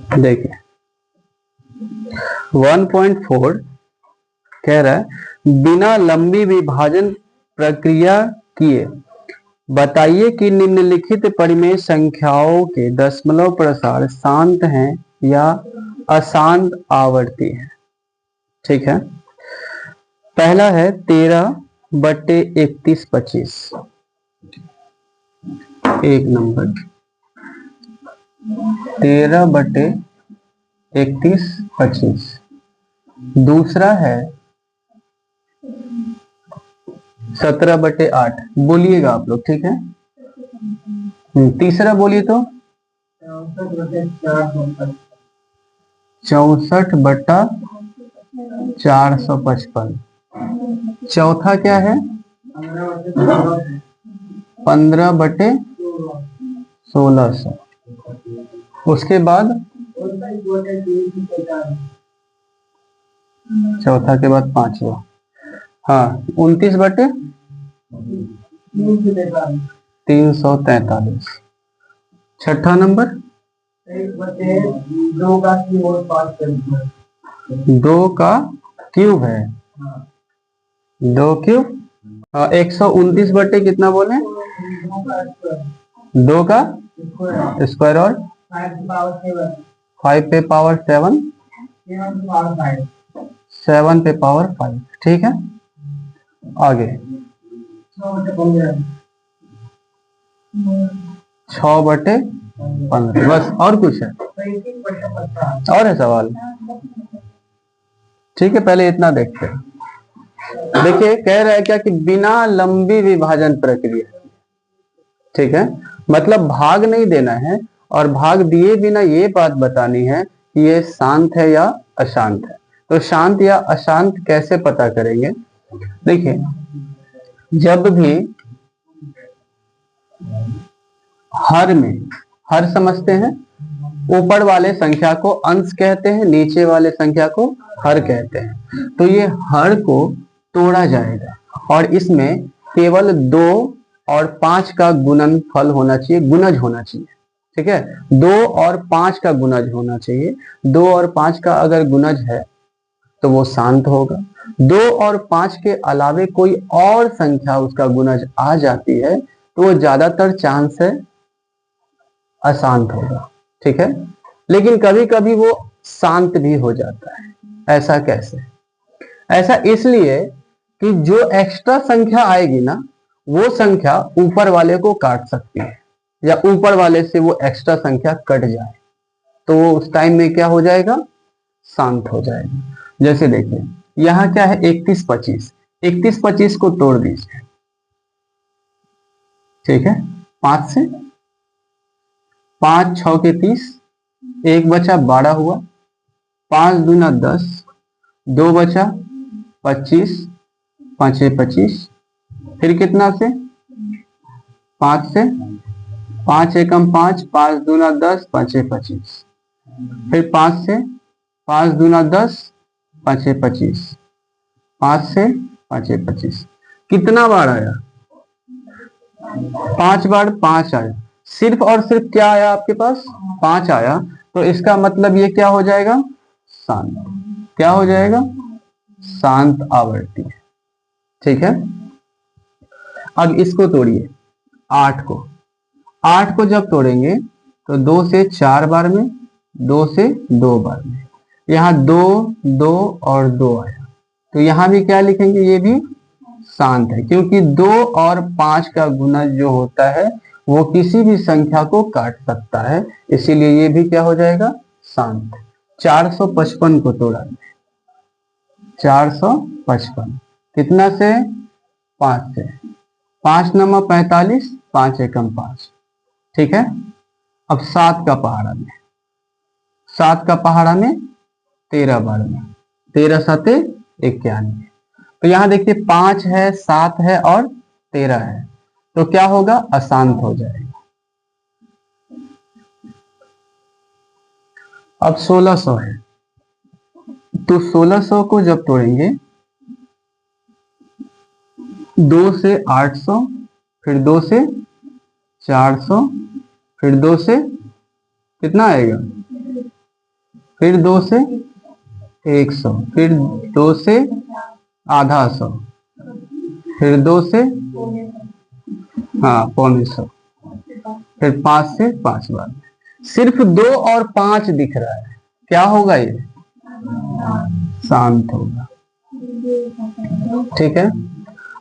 देखिए 1.4 कह रहा है बिना लंबी विभाजन प्रक्रिया किए बताइए कि निम्नलिखित परिमेय संख्याओं के दशमलव प्रसार शांत हैं या अशांत आवर्ती है। ठीक है, पहला है 13/31/25 एक नंबर 13/31/25। दूसरा है 17/8। बोलिएगा आप लोग, ठीक है। तीसरा बोलिए तो 64/455। चौथा क्या है 15/1600। उसके बाद चौथा के बाद पांचवा, हाँ 29/343। छठा नंबर 2 का क्यूब है। 2 क्यूब 129 बटे कितना बोले 2 का स्क्वायर और 5 पे पावर 7 7 पे पावर 5। ठीक है, आगे 6/15। बस और कुछ है और है सवाल? ठीक है, पहले इतना देखते हैं। देखिए कह रहा है क्या कि बिना लंबी विभाजन प्रक्रिया। ठीक है, मतलब भाग नहीं देना है और भाग दिए बिना ये बात बतानी है कि ये शांत है या अशांत है। तो शांत या अशांत कैसे पता करेंगे? देखिए जब भी हर में, हर समझते हैं, ऊपर वाले संख्या को अंश कहते हैं, नीचे वाले संख्या को हर कहते हैं। तो ये हर को तोड़ा जाएगा और इसमें केवल 2 और 5 का गुणनफल होना चाहिए, गुणज होना चाहिए। ठीक है, 2 और 5 का गुणज होना चाहिए। 2 और 5 का अगर गुणज है तो वो शांत होगा। 2 और 5 के अलावे कोई और संख्या उसका गुणज आ जाती है तो वो ज्यादातर चांस है अशांत होगा। ठीक है, लेकिन कभी कभी वो शांत भी हो जाता है। ऐसा कैसे? ऐसा इसलिए कि जो एक्स्ट्रा संख्या आएगी ना वो संख्या ऊपर वाले को काट सकती है या ऊपर वाले से वो एक्स्ट्रा संख्या कट जाए तो वो उस टाइम में क्या हो जाएगा? शांत हो जाएगा। जैसे देखिए यहाँ क्या है 31/25। 31/25 को तोड़ दीजिए। ठीक है, 5 से 5 6 के 30, 1 बचा 12 हुआ, 5 दूना 10, 2 बचा 25, 5 25। फिर कितना से 5 से 5 एकम 5, 5 दूना 10, 5 25। फिर 5 से 5 दूना 10, 5 25। 5 से 5 25 कितना बार आया? 5 बार 5 आया। सिर्फ और सिर्फ क्या आया आपके पास? 5 आया। तो इसका मतलब ये क्या हो जाएगा? शांत। क्या हो जाएगा? शांत आवर्ती। ठीक है, अब इसको तोड़िए 8 को। 8 को जब तोड़ेंगे तो 2 से 4 बार में, 2 से 2 बार में। यहाँ 2 2 और 2 आया तो यहाँ भी क्या लिखेंगे? ये भी शांत है क्योंकि 2 और 5 का गुणज जो होता है वो किसी भी संख्या को काट सकता है, इसीलिए ये भी क्या हो जाएगा? शांत। 455 को तोड़ा 455 कितना से? 5 से। 5 नंबर 45, 5 एकम 5। ठीक है, अब 7 का पहाड़ा में, 7 का पहाड़ा में 13 बार में, 13 7 91। तो यहां देखिए 5 है, 7 है और 13 है तो क्या होगा? अशांत हो जाएगा। अब 1600 है तो 1600 को जब तोड़ेंगे 2 से 800, फिर 2 से 400, फिर 2 से कितना आएगा? फिर 2 से 100, फिर 2 से आधा 100, फिर 2 से पौने 100, फिर 5 से 5 बार। सिर्फ 2 और 5 दिख रहा है, क्या होगा ये? शांत होगा। ठीक है।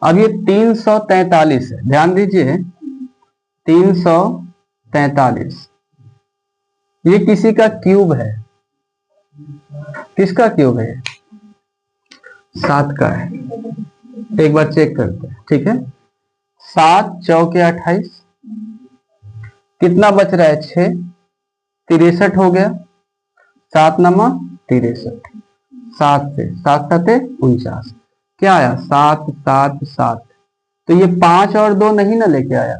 अब ये 343 है, ध्यान दीजिए 343 ये किसी का क्यूब है। किसका क्यूब है? 7 का है। एक बार चेक करते हैं। ठीक है, 7 चौके 28, कितना बच रहा है? 6, 63 हो गया। 7 नमा 63, 7 से 7 सते 49, क्या आया? 7 7 7। तो ये 5 और 2 नहीं ना लेके आया,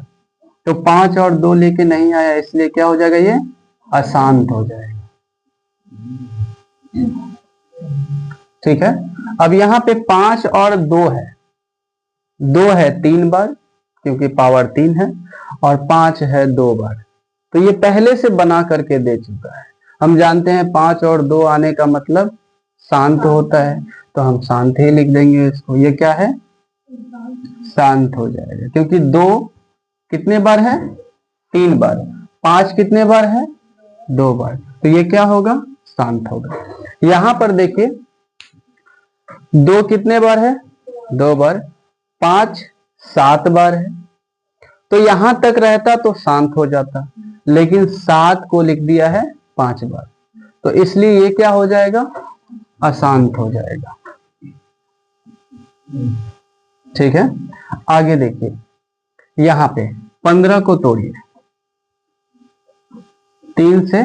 तो 5 और 2 लेके नहीं आया, इसलिए क्या हो जाएगा? ये अशांत हो जाएगा। ठीक है। अब यहां पे 5 और 2 है, 2 है 3 बार क्योंकि पावर 3 है, और 5 है 2 बार, तो ये पहले से बना करके दे चुका है। हम जानते हैं 5 और 2 आने का मतलब शांत होता है, तो हम शांत ही लिख देंगे इसको। ये क्या है? शांत हो जाएगा, क्योंकि 2 कितने बार है? 3 बार। 5 कितने बार है? 2 बार, तो ये क्या होगा? शांत होगा। यहां पर देखिए 2 कितने बार है? 2 बार। 5 7 बार है, तो यहां तक रहता तो शांत हो जाता, लेकिन 7 को लिख दिया है 5 बार, तो इसलिए ये क्या हो जाएगा? अशांत हो जाएगा। ठीक है। आगे देखिए, यहां पे 15 को तोड़िए 3 से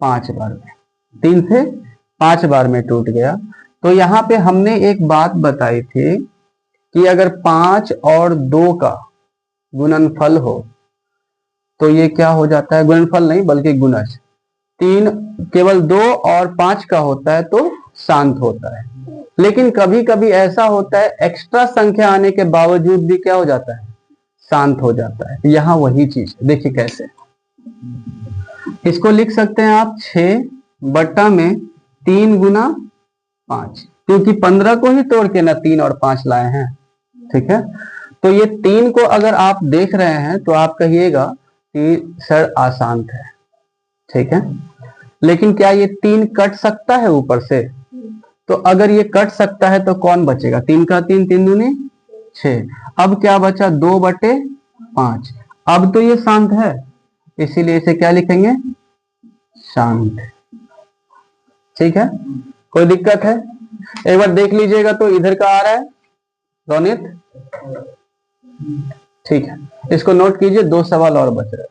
5 बार में, 3 से 5 बार में टूट गया। तो यहां पे हमने एक बात बताई थी कि अगर 5 और 2 का गुणनफल हो तो ये क्या हो जाता है? गुणनफल नहीं बल्कि गुणज। 3 केवल 2 और 5 का होता है तो शांत होता है, लेकिन कभी कभी ऐसा होता है एक्स्ट्रा संख्या आने के बावजूद भी क्या हो जाता है? शांत हो जाता है। यहां वही चीज है, देखिए कैसे। इसको लिख सकते हैं आप 6 बट्टा में 3 गुना 5, क्योंकि 15 को ही तोड़ के ना 3 और 5 लाए हैं। ठीक है, तो ये 3 को अगर आप देख रहे हैं तो आप कहिएगा कि सर अशांत है। ठीक है, लेकिन क्या ये 3 कट सकता है ऊपर से? तो अगर ये कट सकता है तो कौन बचेगा? 3 का 3, 3 दूनी 6। अब क्या बचा? 2/5। अब तो ये शांत है, इसीलिए इसे क्या लिखेंगे? शांत। ठीक है, कोई दिक्कत है? एक बार देख लीजिएगा तो इधर का आ रहा है रोनित। ठीक है, इसको नोट कीजिए, 2 सवाल और बच रहे हैं,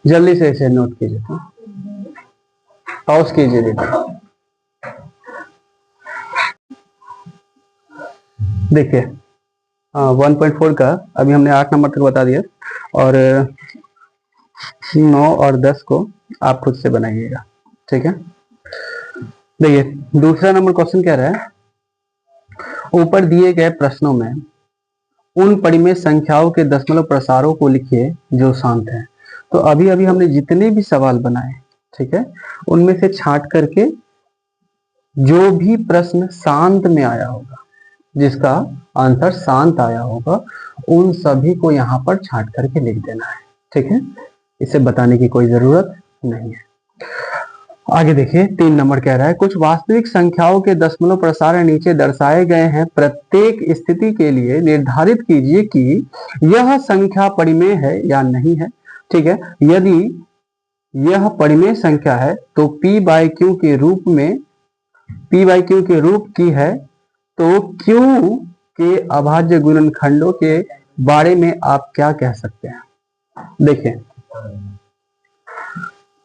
जल्दी से इसे नोट कीजिए। पॉज कीजिए देखिए 1.4 का अभी हमने 8 नंबर तक बता दिया, और 9 और 10 को आप खुद से बनाइएगा। ठीक है, देखिए दूसरा नंबर क्वेश्चन कह रहा है, ऊपर दिए गए प्रश्नों में उन परिमेय संख्याओं के दशमलव प्रसारों को लिखिए जो शांत हैं। तो अभी अभी हमने जितने भी सवाल बनाए, ठीक है, उनमें से छांट करके जो भी प्रश्न शांत में आया होगा, जिसका आंसर शांत आया होगा, उन सभी को यहाँ पर छांट करके लिख देना है। ठीक है, इसे बताने की कोई जरूरत नहीं है। आगे देखिए 3 नंबर कह रहा है, कुछ वास्तविक संख्याओं के दशमलव प्रसार नीचे दर्शाए गए हैं। प्रत्येक स्थिति के लिए निर्धारित कीजिए कि यह संख्या परिमेय है या नहीं है। ठीक है, यदि यह परिमेय संख्या है तो p/q के रूप में, p/q के रूप की है, तो q के अभाज्य गुणनखंडों के बारे में आप क्या कह सकते हैं? देखिए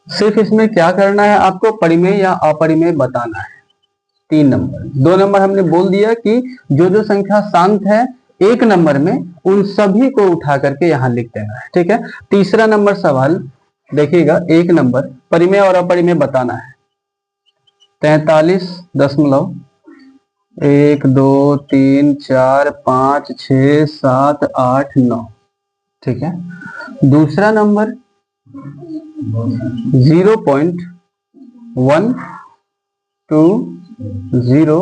सिर्फ इसमें क्या करना है, आपको परिमेय या अपरिमेय बताना है। 3 नंबर, 2 नंबर हमने बोल दिया कि जो जो संख्या शांत है 1 नंबर में, उन सभी को उठा करके यहां लिख देना है। ठीक है, तीसरा नंबर सवाल देखिएगा, 1 नंबर परिमेय और अपरिमेय बताना है। 43.1 2 3 4 5 6 7 8 9। ठीक है, दूसरा number 0.120 1200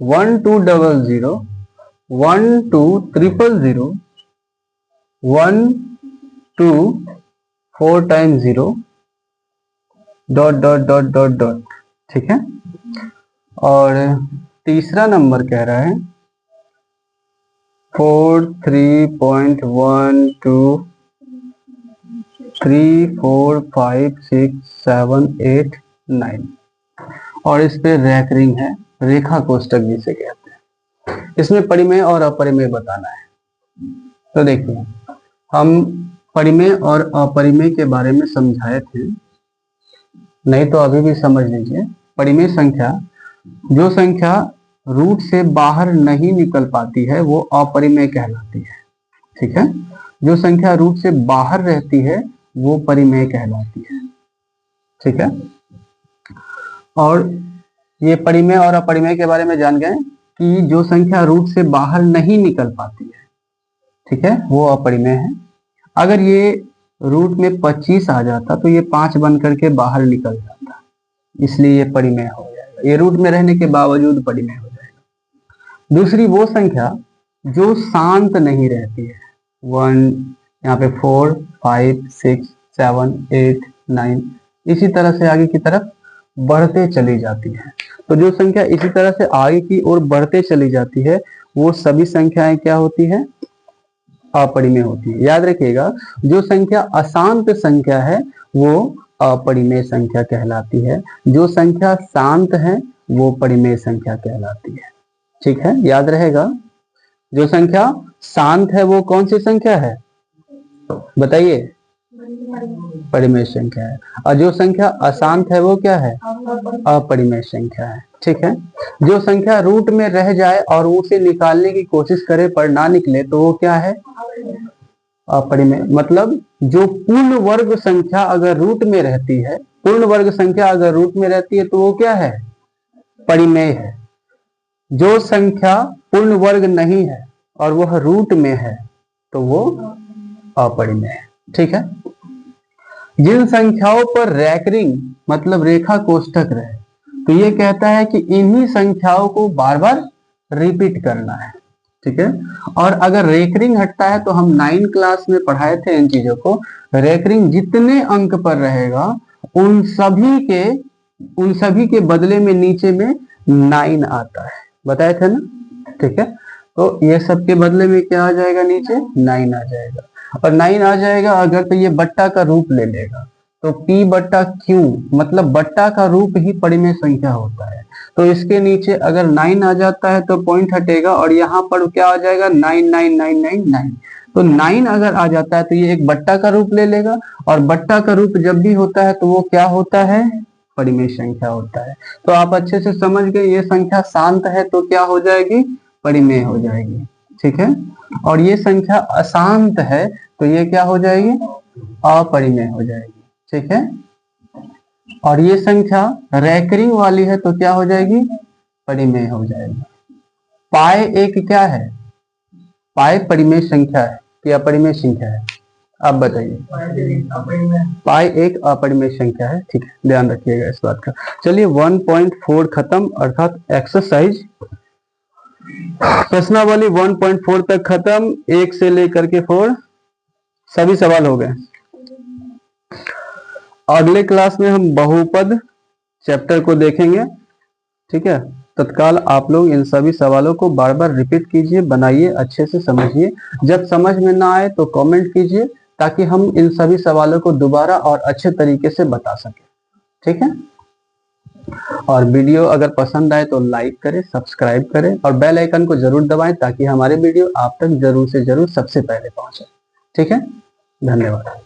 12000 4 times 0 dot dot dot dot dot. ठीक है। और तीसरा नंबर कह रहा है 43.123456789 और इस पे रैकरिंग है, रेखा कोष्ठक जिसे कहते हैं। इसमें परिमेय और अपरिमेय बताना है। तो देखिए, हम परिमेय और अपरिमेय के बारे में समझाए थे, नहीं तो अभी भी समझ लीजिए। परिमेय संख्या, जो संख्या रूट से बाहर नहीं निकल पाती है वो अपरिमेय कहलाती है। ठीक है। जो संख्या रूट से बाहर रहती है वो परिमेय कहलाती है। ठीक है। और ये परिमेय और अपरिमेय के बारे में जान गए कि जो संख्या रूट से बाहर नहीं निकल पाती है, ठीक है, वो अपरिमेय है। अगर ये रूट में 25 आ जाता तो ये 5 बन करके बाहर निकल जाता, इसलिए ये परिमेय हो जाएगा। ये रूट में रहने के बावजूद परिमेय हो जाएगा। दूसरी वो संख्या जो शांत नहीं रहती है, 1, यहाँ पे 4, 5, 6, 7, 8, 9, इसी तरह से आगे की तरफ बढ़ते चली जाती है। तो जो संख्या इसी तरह से आगे की ओर बढ़ते चली जाती है वो सभी संख्याएं क्या होती है? अपरिमेय होती है। याद रखिएगा, जो संख्या अशांत संख्या है वो अपरिमेय संख्या कहलाती है, जो संख्या शांत है वो परिमेय संख्या कहलाती है। ठीक है, याद रहेगा। जो संख्या शांत है वो कौन सी संख्या है बताइए? परिमेय संख्या है। और जो संख्या अशांत है वो क्या है? अपरिमेय संख्या है। ठीक है। जो संख्या रूट में रह जाए और उसे निकालने की कोशिश करे पर ना निकले तो वो क्या है? अपरिमेय। मतलब जो पूर्ण वर्ग संख्या अगर रूट में रहती है, पूर्ण वर्ग संख्या अगर रूट में रहती है तो वो क्या है? परिमेय है। जो संख्या पूर्ण वर्ग नहीं है और वह रूट में है तो वो अपरिमेय है। ठीक है। जिन संख्याओं पर रैकरिंग मतलब रेखा कोष्ठक रहे तो ये कहता है कि इन्हीं संख्याओं को बार बार रिपीट करना है। ठीक है। और अगर रेकरिंग हटता है तो हम 9 क्लास में पढ़ाए थे इन चीजों को, रेकरिंग जितने अंक पर रहेगा उन सभी के बदले में नीचे में 9 आता है, बताए थे ना। ठीक है। तो ये सब के बदले में क्या आ जाएगा? नीचे 9 आ जाएगा। और 9 आ जाएगा अगर तो ये बट्टा का रूप ले लेगा, तो p बट्टा q मतलब बट्टा का रूप ही परिमेय संख्या होता है। तो इसके नीचे अगर 9 आ जाता है तो पॉइंट हटेगा और यहाँ पर क्या आ जाएगा? 99999। तो 9 अगर आ जाता है तो ये एक बट्टा का रूप ले लेगा, और बट्टा का रूप जब भी होता है तो वो क्या होता है? परिमेय संख्या होता है। तो आप अच्छे से समझ गए, ये संख्या शांत है तो क्या हो जाएगी? परिमेय हो जाएगी। ठीक है। और ये संख्या अशांत है तो ये क्या हो जाएगी? अपरिमेय हो जाएगी। ठीक है। और ये संख्या रैकरिंग वाली है तो क्या हो जाएगी? परिमेय हो जाएगी। पाई एक क्या है? पाई परिमेय संख्या है कि अपरिमेय संख्या है? आप बताइए। पाई एक अपरिमेय संख्या है। ठीक है, ध्यान रखिएगा इस बात का। चलिए 1.4 खत्म, अर्थात एक्सरसाइज प्रश्नावली 1.4 तक खत्म। 1 से लेकर के 4 सभी सवाल हो गए। अगले क्लास में हम बहुपद चैप्टर को देखेंगे। ठीक है। तत्काल आप लोग इन सभी सवालों को बार बार रिपीट कीजिए, बनाइए, अच्छे से समझिए। जब समझ में ना आए तो कमेंट कीजिए ताकि हम इन सभी सवालों को दोबारा और अच्छे तरीके से बता सकें। ठीक है। और वीडियो अगर पसंद आए तो लाइक करें, सब्सक्राइब करें और बेल आइकन को जरूर दबाएं ताकि हमारे वीडियो आप तक जरूर से जरूर सबसे पहले पहुंचे। ठीक है। धन्यवाद।